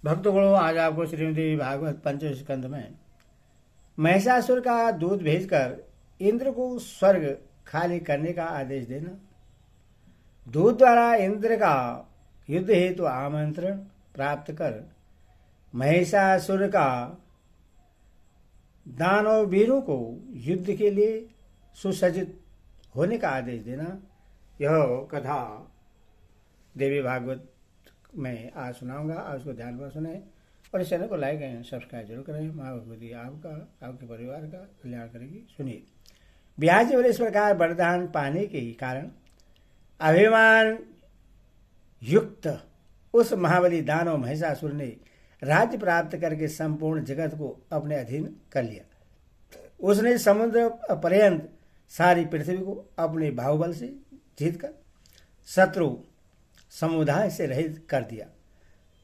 भक्तगणों, आज आपको श्रीमद् भागवत पंचम स्कंद में महिषासुर का दूध भेजकर इंद्र को स्वर्ग खाली करने का आदेश देना, दूत द्वारा इंद्र का युद्ध हेतु आमंत्रण प्राप्त कर महिषासुर का दानव वीरों को युद्ध के लिए सुसज्जित होने का आदेश देना, यह कथा देवी भागवत में आज सुनाऊंगा। आप उसको ध्यान में सुने और इस चैनल को लाइक एंड सब्सक्राइब जरूर करें। माँ भगवती आपका, आपके परिवार का कल्याण करेगी। सुनिए। ब्याज और इस प्रकार वरदान पाने के कारण अभिमान युक्त उस महाबली दानव महिषासुर ने राज्य प्राप्त करके संपूर्ण जगत को अपने अधीन कर लिया। उसने समुद्र पर्यंत सारी पृथ्वी को अपने बाहुबल से जीतकर शत्रु समुदाय से रहित कर दिया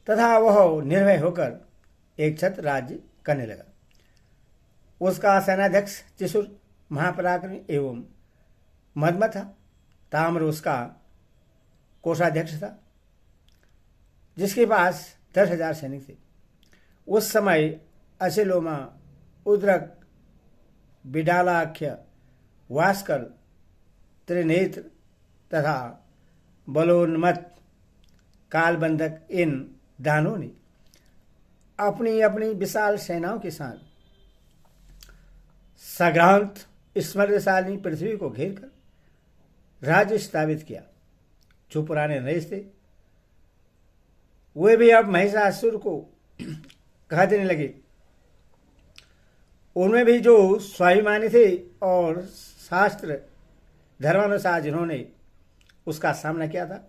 तथा वह निर्भय होकर एक छत्र राज्य करने लगा। उसका सेनाध्यक्ष त्रिशूर महापराक्रमी एवं मदमथ था। ताम्र उसका कोषाध्यक्ष था, जिसके पास 10,000 सैनिक थे। उस समय अशिलोमा, उद्रक, बिडालाख्य, वास्कर, त्रिनेत्र तथा बलोन्मत्त कालबंधक इन दानों ने अपनी अपनी विशाल सेनाओं के साथ सग्रांत स्मृतिशाली पृथ्वी को घेर कर राज्य स्थापित किया। जो पुराने नरेश थे वे भी अब महिषासुर को कह देने लगे। उनमें भी जो स्वाभिमानी थे और शास्त्र धर्मानुसार जिन्होंने उसका सामना किया था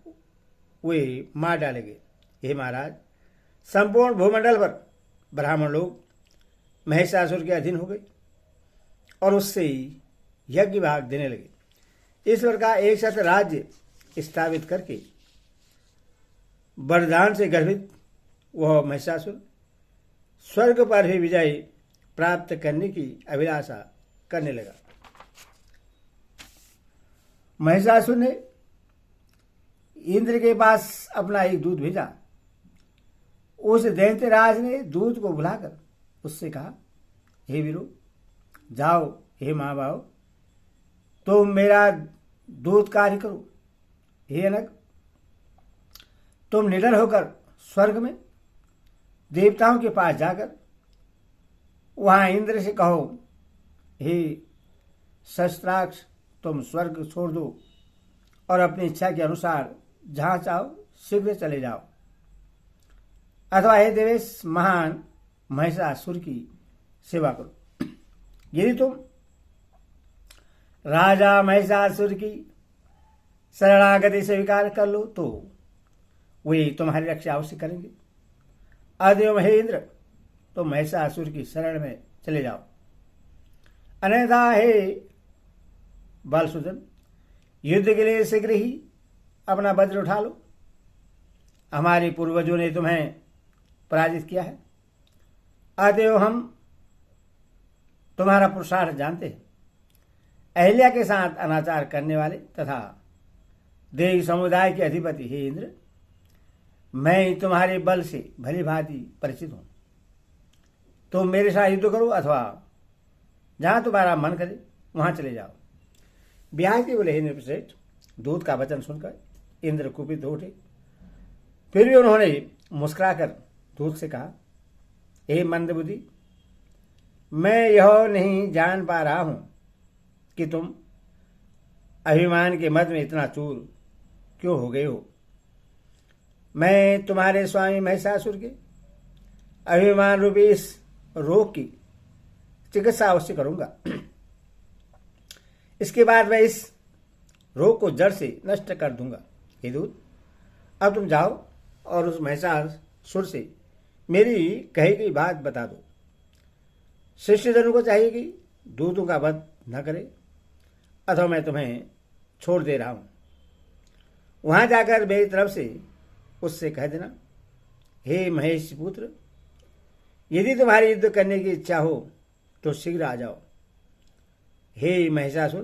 वे मार डाले गए। हे महाराज, संपूर्ण भूमंडल पर ब्राह्मण लोग महिषासुर के अधीन हो गए और उससे यज्ञ भाग देने लगे। इस प्रकार एक साथ राज्य स्थापित करके वरदान से गर्भित वह महिषासुर स्वर्ग पर भी विजय प्राप्त करने की अभिलाषा करने लगा। महिषासुर ने इंद्र के पास अपना एक दूत भेजा। उस दैत्यराज ने दूत को बुलाकर उससे कहा, हे वीरो, जाओ, हे महाभाव, तुम मेरा दूत कार्य करो। हे अनग, तुम निडर होकर स्वर्ग में देवताओं के पास जाकर वहां इंद्र से कहो, हे शस्त्राक्ष, तुम स्वर्ग छोड़ दो और अपनी इच्छा के अनुसार जहां चाहो शीघ्र चले जाओ। अथवा हे देवेश, महान महिषासुर की सेवा करो। यदि तुम राजा महिषासुर की शरणागति स्वीकार कर लो तो वे तुम्हारी रक्षा अवश्य करेंगे। अतएव हे इंद्र, तुम महिषासुर की शरण में चले जाओ। अन्यथा हे बालसूदन, युद्ध के लिए शीघ्र ही अपना वज्र उठा लो। हमारे पूर्वजों ने तुम्हें पराजित किया है, अतएव हम तुम्हारा पुरुषार्थ जानते हैं। अहिल्या के साथ अनाचार करने वाले तथा देव समुदाय के अधिपति हे इंद्र, मैं तुम्हारे बल से भली भांति परिचित हूं। तुम मेरे साथ युद्ध करो अथवा जहां तुम्हारा मन करे वहां चले जाओ। ब्याज के बोले, हे नृपश्रेष्ठ, दूत का वचन सुनकर इंद्र कुपित हो उठे। फिर भी उन्होंने मुस्कुराकर दूत से कहा, हे मंदबुद्धि, मैं यह नहीं जान पा रहा हूं कि तुम अभिमान के मद में इतना चूर क्यों हो गए हो। मैं तुम्हारे स्वामी महिषासुर के अभिमान रूपी इस रोग की चिकित्सा अवश्य करूंगा। इसके बाद मैं इस रोग को जड़ से नष्ट कर दूंगा। हे दूत, अब तुम जाओ और उस महिषासुर से मेरी कही गई बात बता दो। शिष्यजनों को चाहिए कि दूतों का वध न करे, अथवा मैं तुम्हें छोड़ दे रहा हूं। वहां जाकर मेरी तरफ से उससे कह देना, हे महेश पुत्र, यदि तुम्हारी युद्ध करने की इच्छा हो तो शीघ्र आ जाओ। हे महिषासुर,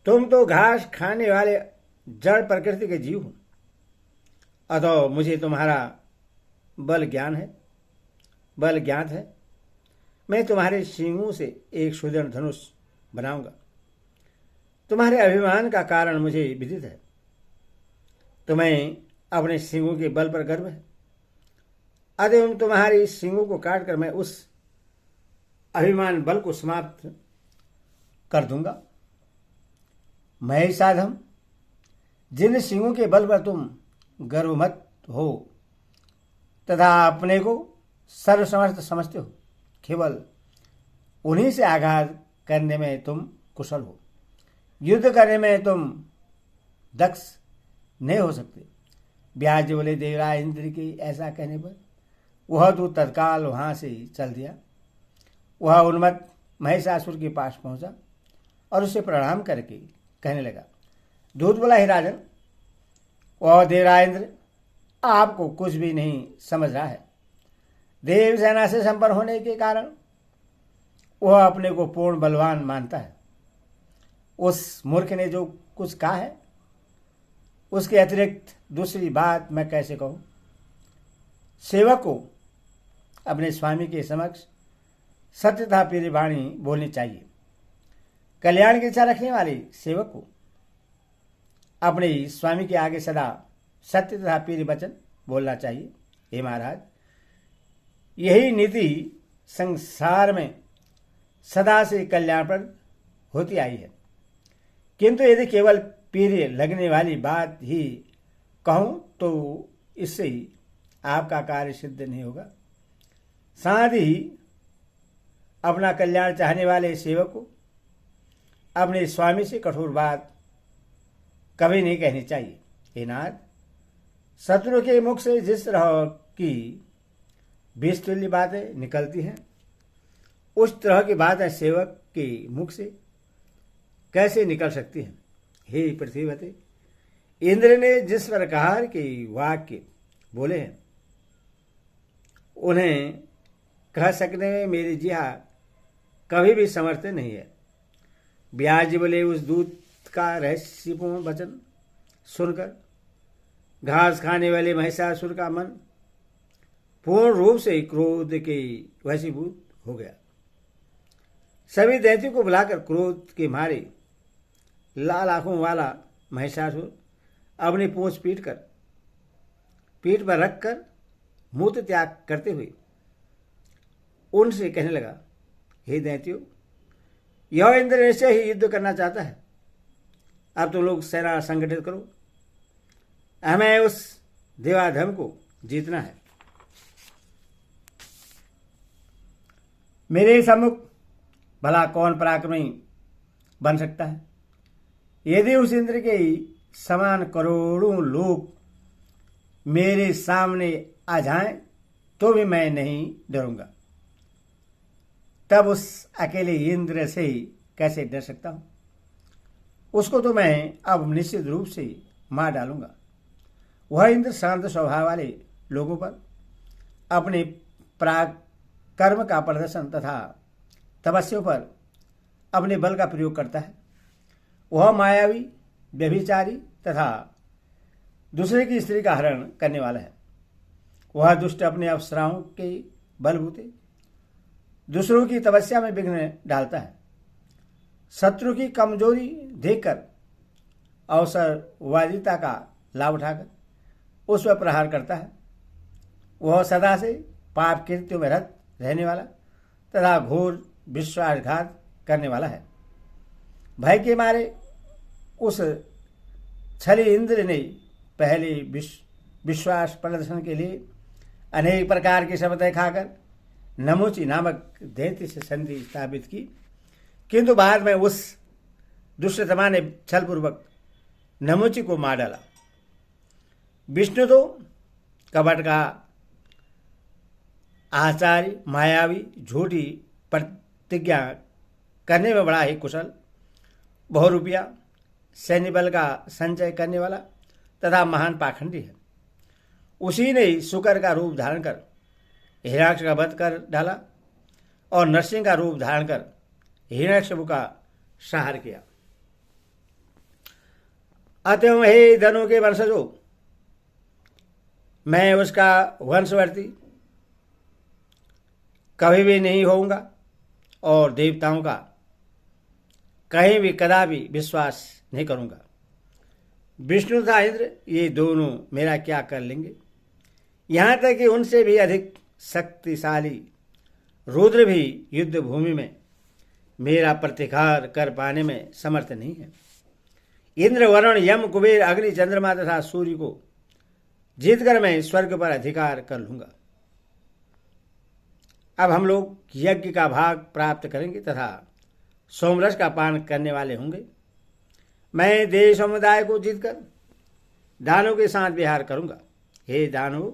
तुम तो घास खाने वाले जड़ प्रकृति के जीव हो, अतः मुझे तुम्हारा बल ज्ञात है। मैं तुम्हारे सींगों से एक सुदृढ़ धनुष बनाऊंगा। तुम्हारे अभिमान का कारण मुझे विदित है। तुम्हें अपने सींगों के बल पर गर्व है। अतः तुम्हारे सींगों को काटकर मैं उस अभिमान बल को समाप्त कर दूंगा। महिषाधम, जिन सिंहों के बल पर तुम गर्वमत हो तथा अपने को सर्वसमर्थ समझते हो, केवल उन्हीं से आघात करने में तुम कुशल हो। युद्ध करने में तुम दक्ष नहीं हो सकते। ब्याज बोले देवराज इंद्र के ऐसा कहने पर वह तो तत्काल वहां से चल दिया। वह उन्मत्त महिषासुर के पास पहुंचा और उसे प्रणाम करके कहने लगा, दूत बोला, हे राजन, वह देवराजेंद्र आपको कुछ भी नहीं समझ रहा है। देव सेना से संपन्न होने के कारण वह अपने को पूर्ण बलवान मानता है। उस मूर्ख ने जो कुछ कहा है उसके अतिरिक्त दूसरी बात मैं कैसे कहूं। सेवक को अपने स्वामी के समक्ष सत्य तथा प्रिय वाणी बोलनी चाहिए। कल्याण की इच्छा रखने वाले सेवक को अपने स्वामी के आगे सदा सत्य तथा प्रिय वचन बोलना चाहिए। हे महाराज, यही नीति संसार में सदा से कल्याणप्रद होती आई है। किंतु यदि केवल प्रिय लगने वाली बात ही कहूं तो इससे ही आपका कार्य सिद्ध नहीं होगा। साथ ही अपना कल्याण चाहने वाले सेवक को अपने स्वामी से कठोर बात कभी नहीं कहनी चाहिए। हे नाथ, शत्रु के मुख से जिस तरह की विषतुल्य बातें निकलती हैं, उस तरह की बातें सेवक के मुख से कैसे निकल सकती हैं। हे पृथ्वीवते, इंद्र ने जिस प्रकार के वाक्य बोले हैं उन्हें कह सकने में मेरी जिहा कभी भी समर्थ नहीं है। ब्याज बोले, उस दूत का रहस्यपूर्ण वचन सुनकर घास खाने वाले महिषासुर का मन पूर्ण रूप से क्रोध के वशीभूत हो गया। सभी दैत्यों को बुलाकर क्रोध के मारे लाल आंखों वाला महिषासुर अपनी पूंछ पीठ पर रखकर मूत्र त्याग करते हुए उनसे कहने लगा, हे दैत्यों, यह इंद्र निश्चय ही युद्ध करना चाहता है। अब तुम लोग सेना संगठित करो, हमें उस देवाधम को जीतना है। मेरे सम्मुख भला कौन पराक्रमी बन सकता है। यदि उस इंद्र के समान करोड़ों लोग मेरे सामने आ जाएं तो भी मैं नहीं डरूंगा। तब उस अकेले इंद्र से कैसे डर सकता हूं। उसको तो मैं अब निश्चित रूप से मार डालूंगा। वह इंद्र शांत स्वभाव वाले लोगों पर अपने पराक्रम का प्रदर्शन तथा तपस्या पर अपने बल का प्रयोग करता है। वह मायावी, व्यभिचारी तथा दूसरे की स्त्री का हरण करने वाला है। वह दुष्ट अपने अप्सराओं के बलबूते दूसरों की तपस्या में विघ्न डालता है। शत्रु की कमजोरी देखकर अवसरवादिता का लाभ उठाकर उस पर प्रहार करता है। वह सदा से पाप कृत्यों में रत रहने वाला तथा घोर विश्वासघात करने वाला है। भय के मारे उस छली इंद्र ने पहले विश्वास प्रदर्शन के लिए अनेक प्रकार की शपथें खाकर नमुची नामक दैत्य से संधि स्थापित की, किंतु बाद में उस दुष्टतमा ने छलपूर्वक नमुची को मार डाला। विष्णु तो कपट का आचार्य, मायावी, झूठी प्रतिज्ञा करने में बड़ा ही कुशल, बहुरूपिया, सैन्य बल का संचय करने वाला तथा महान पाखंडी है। उसी ने शुकर का रूप धारण कर हिरण्याक्ष का वध कर डाला और नरसिंह का रूप धारण कर हिरण्यकशिपु का संहार किया। अतएव हे धनु के वंशजों, मैं उसका वंशवर्ती कभी भी नहीं होऊंगा और देवताओं का कहीं भी कदापि विश्वास नहीं करूंगा। विष्णु तथा इंद्र ये दोनों मेरा क्या कर लेंगे? यहाँ तक कि उनसे भी अधिक शक्तिशाली रुद्र भी युद्ध भूमि में मेरा प्रतिकार कर पाने में समर्थ नहीं है। इंद्र, वरुण, यम, कुबेर, अग्नि, चंद्रमा तथा सूर्य को जीतकर मैं स्वर्ग पर अधिकार कर लूंगा। अब हम लोग यज्ञ का भाग प्राप्त करेंगे तथा सोमरस का पान करने वाले होंगे। मैं देव समुदाय को जीतकर दानव के साथ विहार करूंगा। हे दानव,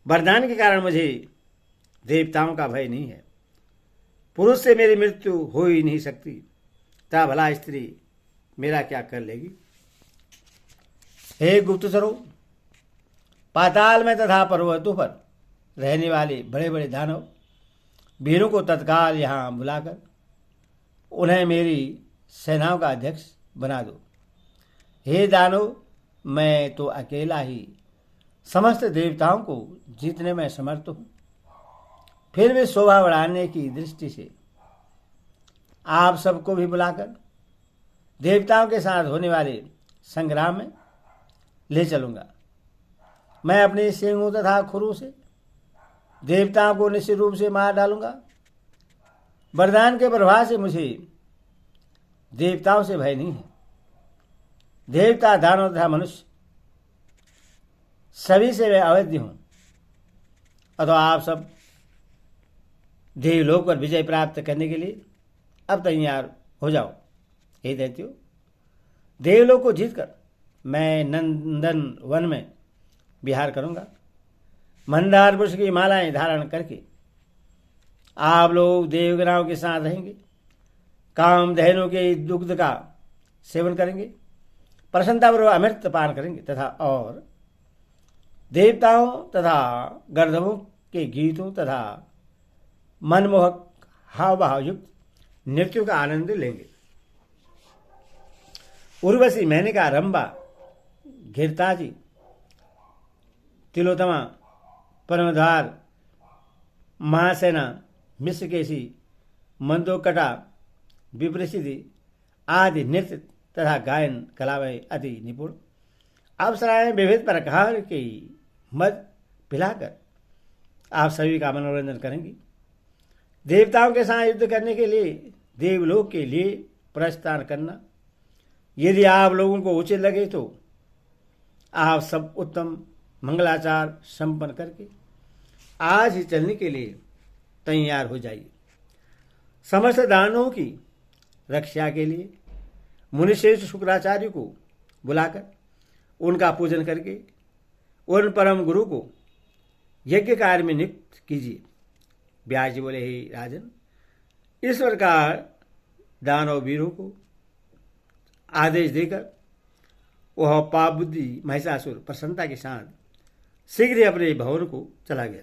वरदान के कारण मुझे देवताओं का भय नहीं है। पुरुष से मेरी मृत्यु हो ही नहीं सकती, ता भला स्त्री मेरा क्या कर लेगी? हे गुप्तचरों, पाताल में तथा पर्वतों पर रहने वाले बड़े बड़े दानव वीरों को तत्काल यहाँ बुलाकर उन्हें मेरी सेनाओं का अध्यक्ष बना दो। हे दानव, मैं तो अकेला ही समस्त देवताओं को जीतने में समर्थ हूँ। फिर भी शोभा बढ़ाने की दृष्टि से आप सबको भी बुलाकर देवताओं के साथ होने वाले संग्राम में ले चलूंगा। मैं अपने सिंहों तथा खुरों से देवताओं को निश्चित रूप से मार डालूंगा। वरदान के प्रभाव से मुझे देवताओं से भय नहीं है। देवता, दानव तथा मनुष्य सभी से मैं अवैध हूं। अतः आप सब देवलोक पर विजय प्राप्त करने के लिए अब तैयार हो जाओ। हे दैत्यों, देवलोक को जीतकर मैं नंदन वन में विहार करूंगा। मंदार पुष्प की मालाएं धारण करके आप लोग देवगणाओं के साथ रहेंगे। कामधेनु के दुग्ध का सेवन करेंगे, प्रसन्नतापूर्वक अमृत पान करेंगे तथा और देवताओं तथा गर्दभों के गीतों तथा मनमोहक हाव भाव युक्त नृत्यों का आनंद लेंगे। उर्वशी, मेनका, रंभा, घृताची, तिलोत्तमा, परमद्वार, महासेना, मिश्रकेशी, मंदोकटा, विप्रसिद्धि आदि नृत्य तथा गायन कला में अति निपुण अप्सराएं विविध प्रकार के मद पिलाकर आप सभी का मनोरंजन करेंगी। देवताओं के साथ युद्ध करने के लिए देवलोक के लिए प्रस्थान करना यदि आप लोगों को उचित लगे तो आप सब उत्तम मंगलाचार संपन्न करके आज ही चलने के लिए तैयार हो जाइए। समस्त दानवों की रक्षा के लिए मुनिश्रेष्ठ शुक्राचार्य को बुलाकर उनका पूजन करके उन परम गुरु को यज्ञ कार्य में नियुक्त कीजिए। व्यास जी बोले, हे राजन, इस प्रकार दानव वीरों को आदेश देकर वह पाप बुद्धि महिषासुर प्रसन्नता के साथ शीघ्र ही अपने भवन को चला गया।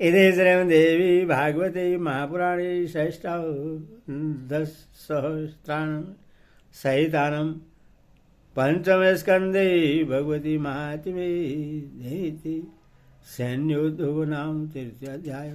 इति श्रीमद् देवी भागवते महापुराणे षष्ठादशसहस्राणां सहितानां पंचमे स्कंदे भगवती महात्म्ये सैन्योद्धव नाम तृतीयाध्याय।